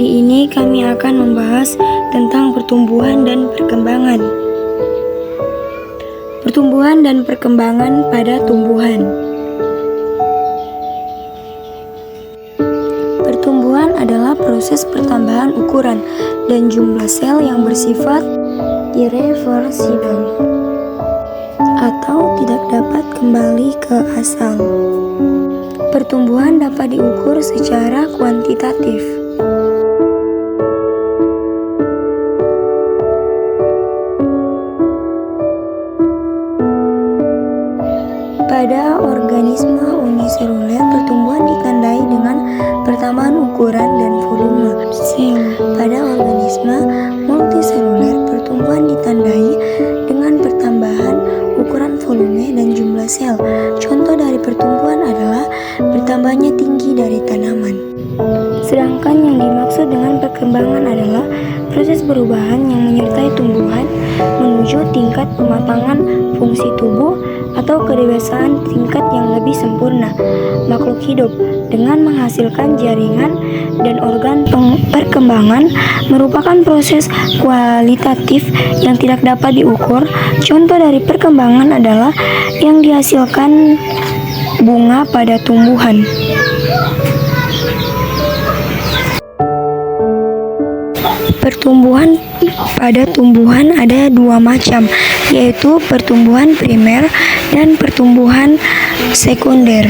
Kali ini kami akan membahas tentang pertumbuhan dan perkembangan. Pertumbuhan dan perkembangan pada tumbuhan. Pertumbuhan adalah proses pertambahan ukuran dan jumlah sel yang bersifat irreversibel atau tidak dapat kembali ke asal. Pertumbuhan dapat diukur secara kuantitatif. Pada organisme uniseluler, pertumbuhan ditandai dengan pertambahan ukuran dan volume sel. Pada organisme multiseluler, pertumbuhan ditandai dengan pertambahan ukuran volume dan jumlah sel. Contoh dari pertumbuhan adalah bertambahnya tinggi dari tanaman. Sedangkan yang dimaksud dengan perkembangan adalah proses perubahan yang menyertai tumbuhan menuju tingkat pematangan fungsi tubuh atau kedewasaan tingkat yang lebih sempurna. Makhluk hidup dengan menghasilkan jaringan dan organ perkembangan merupakan proses kualitatif yang tidak dapat diukur. Contoh dari perkembangan adalah yang dihasilkan bunga pada tumbuhan. Pertumbuhan pada tumbuhan ada dua macam, yaitu pertumbuhan primer dan pertumbuhan sekunder.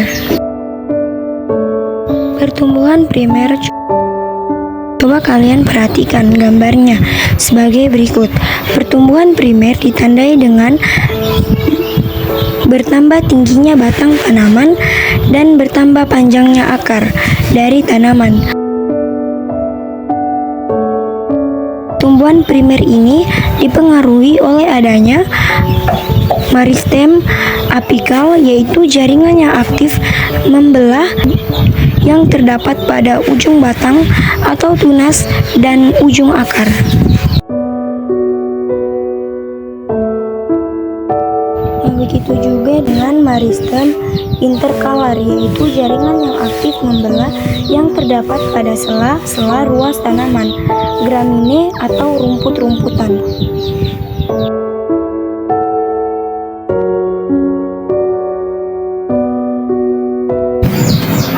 Pertumbuhan primer, coba kalian perhatikan gambarnya sebagai berikut. Pertumbuhan primer ditandai dengan bertambah tingginya batang tanaman dan bertambah panjangnya akar dari tanaman. Pertumbuhan primer ini dipengaruhi oleh adanya meristem apikal, yaitu jaringan yang aktif membelah yang terdapat pada ujung batang atau tunas dan ujung akar. Begitu juga dengan meristem interkalar, yaitu jaringan yang aktif membelah yang terdapat pada sela-sela ruas tanaman, gramine atau rumput-rumputan.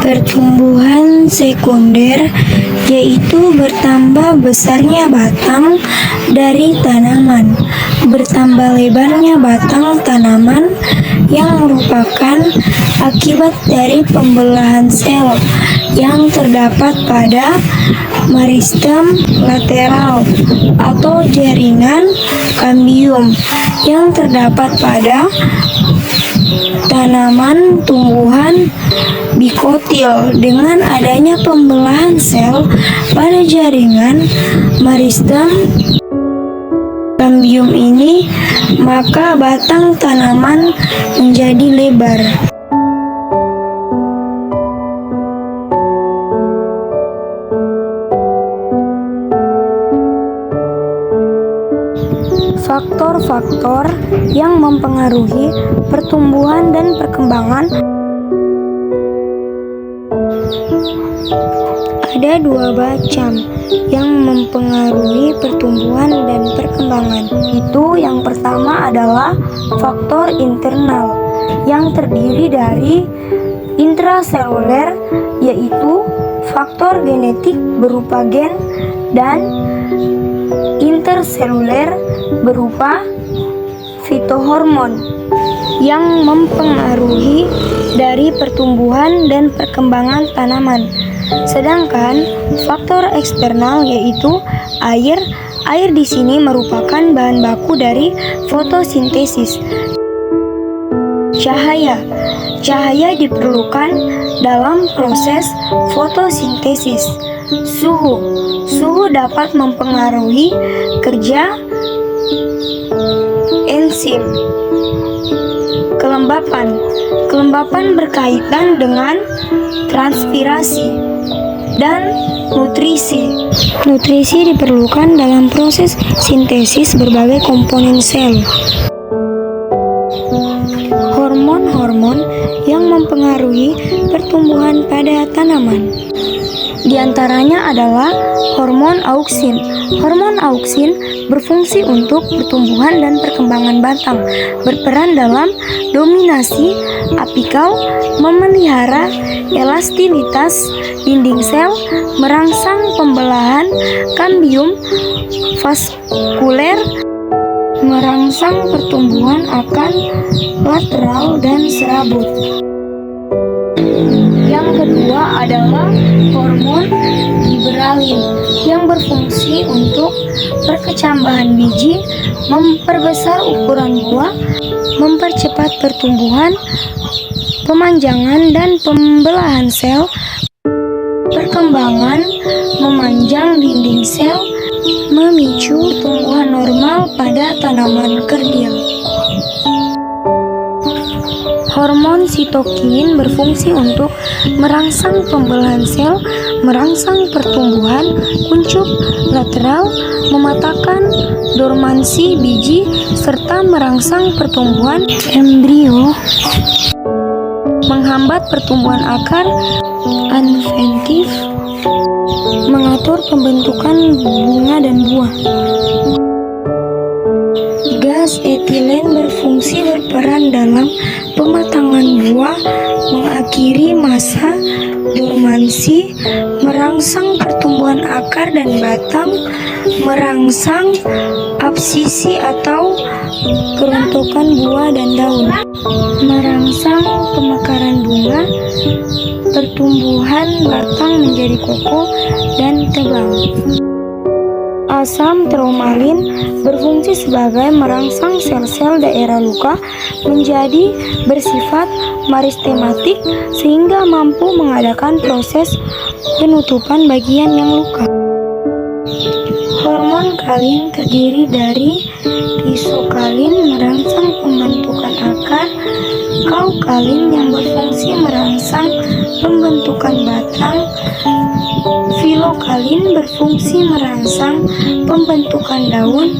Pertumbuhan sekunder yaitu bertambah besarnya batang dari tanaman, bertambah lebarnya batang tanaman yang merupakan akibat dari pembelahan sel yang terdapat pada meristem lateral atau jaringan kambium yang terdapat pada tanaman tumbuhan dikotil. Dengan adanya pembelahan sel pada jaringan meristem kambium ini, maka batang tanaman menjadi lebar. Faktor-faktor yang mempengaruhi pertumbuhan dan perkembangan ada dua macam yang mempengaruhi pertumbuhan dan perkembangan. Itu yang pertama adalah faktor internal yang terdiri dari intraseluler, yaitu faktor genetik berupa gen, dan interseluler berupa fitohormon yang mempengaruhi dari pertumbuhan dan perkembangan tanaman. Sedangkan faktor eksternal yaitu air. Air di sini merupakan bahan baku dari fotosintesis. Cahaya diperlukan dalam proses fotosintesis. Suhu dapat mempengaruhi kerja enzim. Kelembapan berkaitan dengan transpirasi dan nutrisi. Nutrisi diperlukan dalam proses sintesis berbagai komponen sel. Hormon hormon-hormon yang mempengaruhi pertumbuhan pada tanaman. Di antaranya adalah hormon auksin. Hormon auksin berfungsi untuk pertumbuhan dan perkembangan batang, berperan dalam dominasi apikal, memelihara elastisitas dinding sel, merangsang pembelahan kambium vaskuler, merangsang pertumbuhan akar lateral dan serabut. Yang kedua adalah hormon giberalin yang berfungsi untuk perkecambahan biji, memperbesar ukuran buah, mempercepat pertumbuhan, pemanjangan dan pembelahan sel, perkembangan, memanjang dinding sel, memicu tumbuhan normal pada tanaman kerdil. Hormon sitokin berfungsi untuk merangsang pembelahan sel, merangsang pertumbuhan kuncup lateral, mematahkan dormansi biji, serta merangsang pertumbuhan embrio, menghambat pertumbuhan akar adventif, mengatur pembentukan bunga dan buah. Gas etilen berfungsi berperan dalam pematangan buah, mengakhiri masa dormansi, merangsang pertumbuhan akar dan batang, merangsang absisi atau keruntukan buah dan daun, merangsang pemekaran bunga, pertumbuhan batang menjadi kokoh dan tebal. Asam traumalin berfungsi sebagai merangsang sel-sel daerah luka menjadi bersifat meristematik sehingga mampu mengadakan proses penutupan bagian yang luka. Hormon kalin terdiri dari isokalin merangsang pembentukan akar, kaukalin yang berfungsi merangsang pembentukan batang, filokalin berfungsi merangsang pembentukan daun,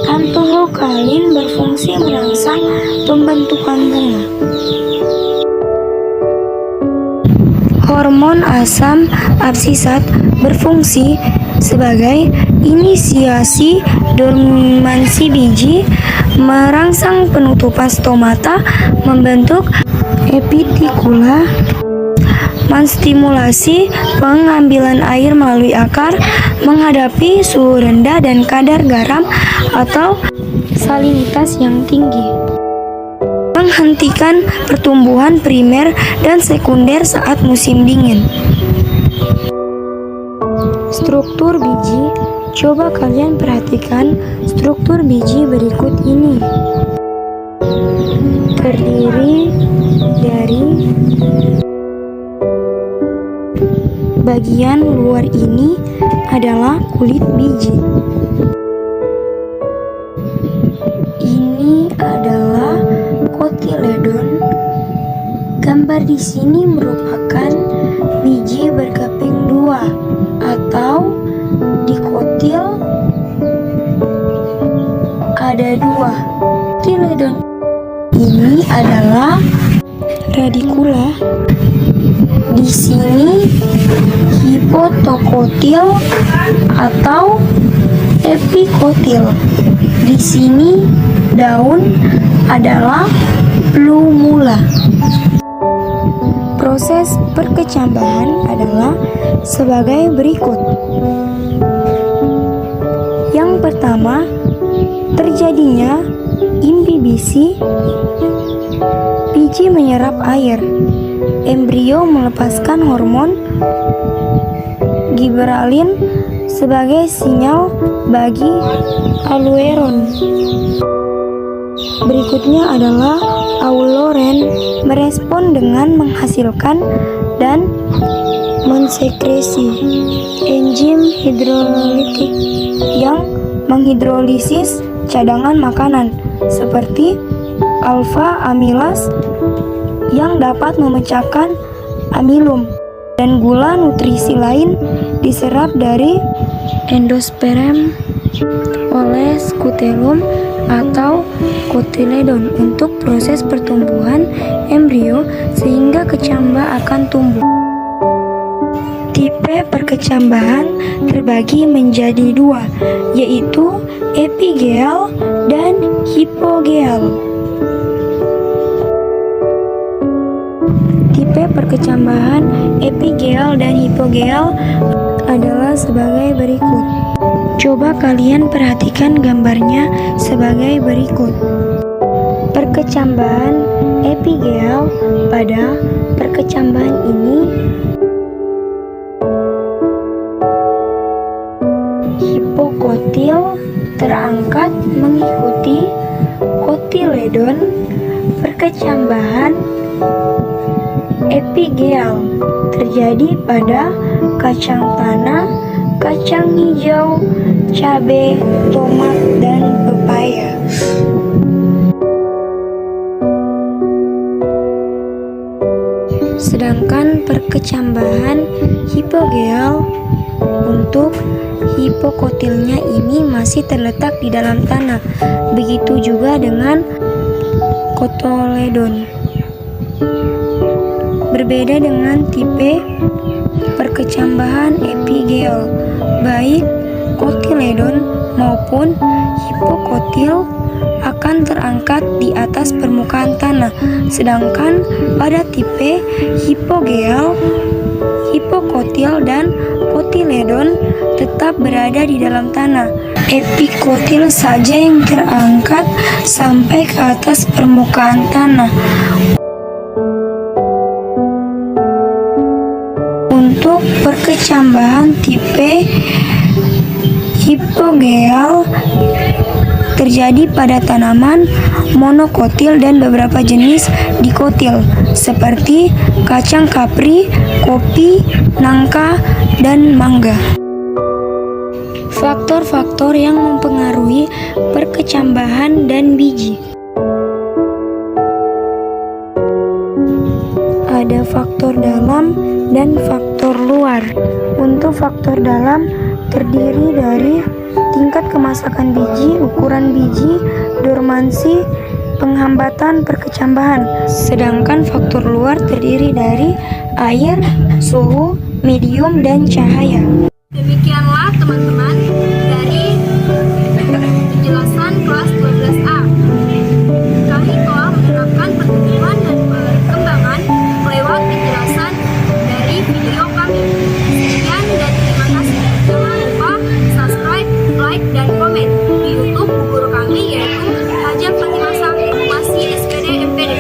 antohokalin berfungsi merangsang pembentukan bunga. Hormon asam absisat berfungsi sebagai inisiasi dormansi biji, merangsang penutupan stomata, membentuk epitikula, menstimulasi pengambilan air melalui akar, menghadapi suhu rendah dan kadar garam atau salinitas yang tinggi, menghentikan pertumbuhan primer dan sekunder saat musim dingin. Struktur biji. Coba kalian perhatikan struktur biji berikut ini. Terdiri dari bagian luar ini adalah kulit biji. Ini adalah kotiledon. Gambar di sini merupakan biji berkeping dua atau dikotil ada dua. Kotiledon ini adalah radikula. Di sini hipotokotil atau epikotil. Di sini daun adalah plumula. Proses perkecambahan adalah sebagai berikut. Yang pertama, terjadinya imbibisi. Biji menyerap air. Embrio melepaskan hormon giberalin sebagai sinyal bagi alueron. Berikutnya adalah auloren merespon dengan menghasilkan dan mensekresi enzim hidrolitik yang menghidrolisis cadangan makanan seperti alfa amilas yang dapat memecahkan amilum, dan gula nutrisi lain diserap dari endosperm oleh skutelum atau kotiledon untuk proses pertumbuhan embrio sehingga kecambah akan tumbuh. Tipe perkecambahan terbagi menjadi dua, yaitu epigeal dan hipogeal. Tipe perkecambahan epigeal dan hipogeal adalah sebagai berikut. Coba kalian perhatikan gambarnya sebagai berikut. Perkecambahan epigeal, pada perkecambahan ini hipokotil terangkat mengikuti kotiledon. Perkecambahan epigeal terjadi pada kacang tanah, kacang hijau, cabai, tomat, dan pepaya. Sedangkan perkecambahan hipogeal, untuk hipokotilnya ini masih terletak di dalam tanah. Begitu juga dengan kotiledon. Berbeda dengan tipe perkecambahan epigeal, baik kotiledon maupun hipokotil akan terangkat di atas permukaan tanah. Sedangkan pada tipe hipogeal, hipokotil dan kotiledon tetap berada di dalam tanah. Epikotil saja yang terangkat sampai ke atas permukaan tanah. Untuk perkecambahan tipe hipogeal terjadi pada tanaman monokotil dan beberapa jenis dikotil seperti kacang kapri, kopi, nangka, dan mangga. Faktor-faktor yang mempengaruhi perkecambahan dan biji. Ada faktor dalam dan faktor luar. Untuk faktor dalam terdiri dari tingkat kemasakan biji, ukuran biji, dormansi, penghambatan perkecambahan. Sedangkan faktor luar terdiri dari air, suhu, medium, dan cahaya. Demikianlah teman-teman dari penjelasan kelas 12A. Kami telah menerangkan pertumbuhan dan perkembangan lewat penjelasan dari video kami. Sekian dan terima kasih. Jangan lupa subscribe, like, dan komen di YouTube guru kami yaitu Hajar Fatimah Sang Masih SPD MPD.